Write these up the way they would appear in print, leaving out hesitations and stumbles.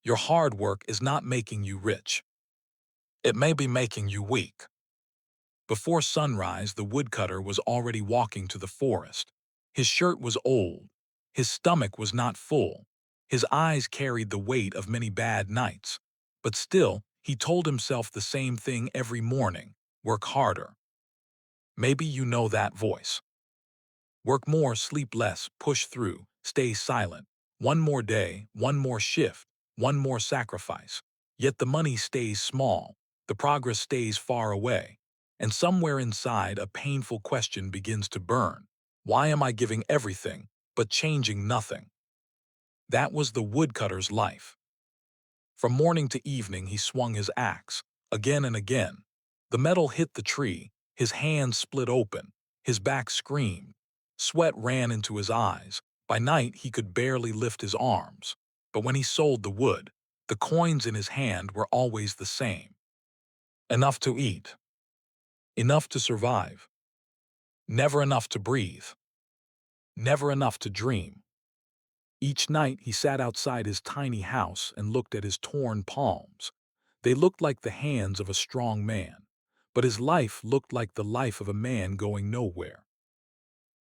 Your hard work is not making you rich. It may be making you weak. Before sunrise, the woodcutter was already walking to the forest. His shirt was old. His stomach was not full. His eyes carried the weight of many bad nights. But still, he told himself the same thing every morning: work harder. Maybe you know that voice. Work more, sleep less, push through, stay silent. One more day, one more shift, one more sacrifice. Yet the money stays small, the progress stays far away. And somewhere inside, a painful question begins to burn. Why am I giving everything, but changing nothing? That was the woodcutter's life. From morning to evening, he swung his axe, again and again. The metal hit the tree, his hands split open, his back screamed. Sweat ran into his eyes. By night, he could barely lift his arms. But when he sold the wood, the coins in his hand were always the same. Enough to eat. Enough to survive. Never enough to breathe. Never enough to dream. Each night he sat outside his tiny house and looked at his torn palms. They looked like the hands of a strong man, but his life looked like the life of a man going nowhere.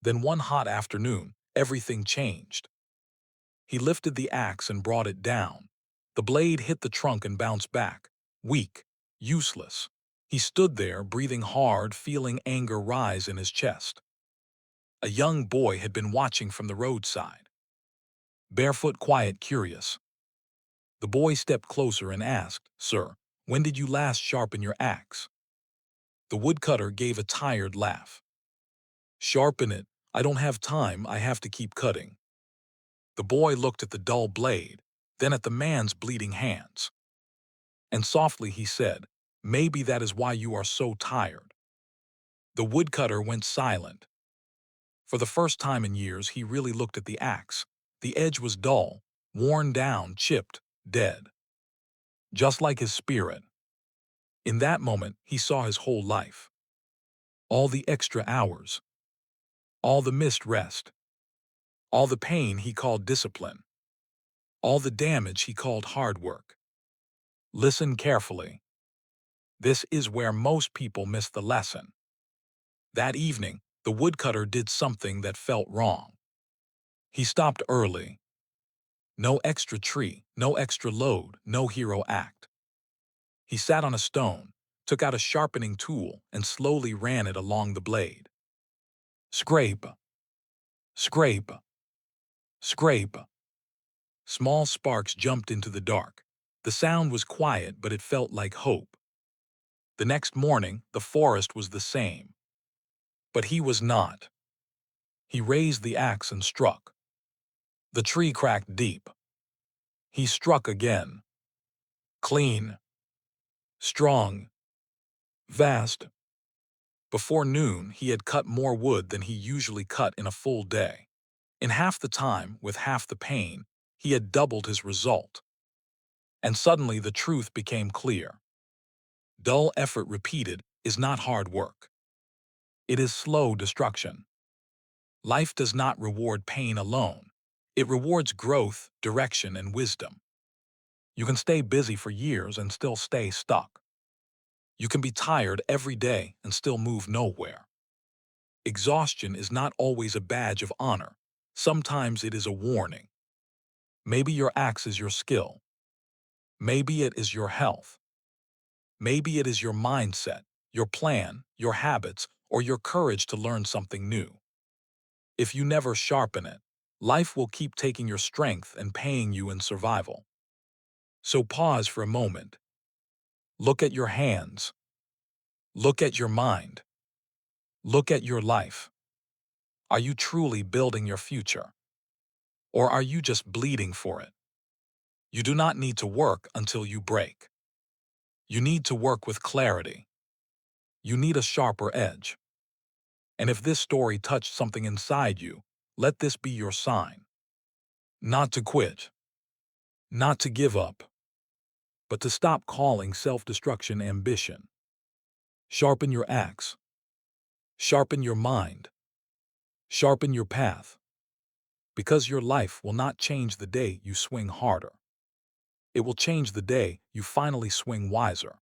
Then one hot afternoon, everything changed. He lifted the axe and brought it down. The blade hit the trunk and bounced back, weak, useless. He stood there, breathing hard, feeling anger rise in his chest. A young boy had been watching from the roadside. Barefoot, quiet, curious. The boy stepped closer and asked, "Sir, when did you last sharpen your axe?" The woodcutter gave a tired laugh. "Sharpen it. I don't have time, I have to keep cutting." The boy looked at the dull blade, then at the man's bleeding hands. And softly he said, "Maybe that is why you are so tired." The woodcutter went silent. For the first time in years, he really looked at the axe. The edge was dull, worn down, chipped, dead. Just like his spirit. In that moment, he saw his whole life. All the extra hours. All the missed rest. All the pain he called discipline. All the damage he called hard work. Listen carefully. This is where most people miss the lesson. That evening, the woodcutter did something that felt wrong. He stopped early. No extra tree, no extra load, no hero act. He sat on a stone, took out a sharpening tool, and slowly ran it along the blade. Scrape, scrape, scrape. Small sparks jumped into the dark. The sound was quiet, but it felt like hope. The next morning, the forest was the same. But he was not. He raised the axe and struck. The tree cracked deep. He struck again. Clean. Strong. Vast. Before noon, he had cut more wood than he usually cut in a full day. In half the time, with half the pain, he had doubled his result. And suddenly the truth became clear. Dull effort repeated is not hard work. It is slow destruction. Life does not reward pain alone. It rewards growth, direction, and wisdom. You can stay busy for years and still stay stuck. You can be tired every day and still move nowhere. Exhaustion is not always a badge of honor. Sometimes it is a warning. Maybe your axe is your skill. Maybe it is your health. Maybe it is your mindset, your plan, your habits, or your courage to learn something new. If you never sharpen it, life will keep taking your strength and paying you in survival. So pause for a moment. Look at your hands. Look at your mind. Look at your life. Are you truly building your future? Or are you just bleeding for it? You do not need to work until you break. You need to work with clarity. You need a sharper edge. And if this story touched something inside you, let this be your sign. Not to quit. Not to give up. But to stop calling self-destruction ambition. Sharpen your axe. Sharpen your mind. Sharpen your path. Because your life will not change the day you swing harder. It will change the day you finally swing wiser.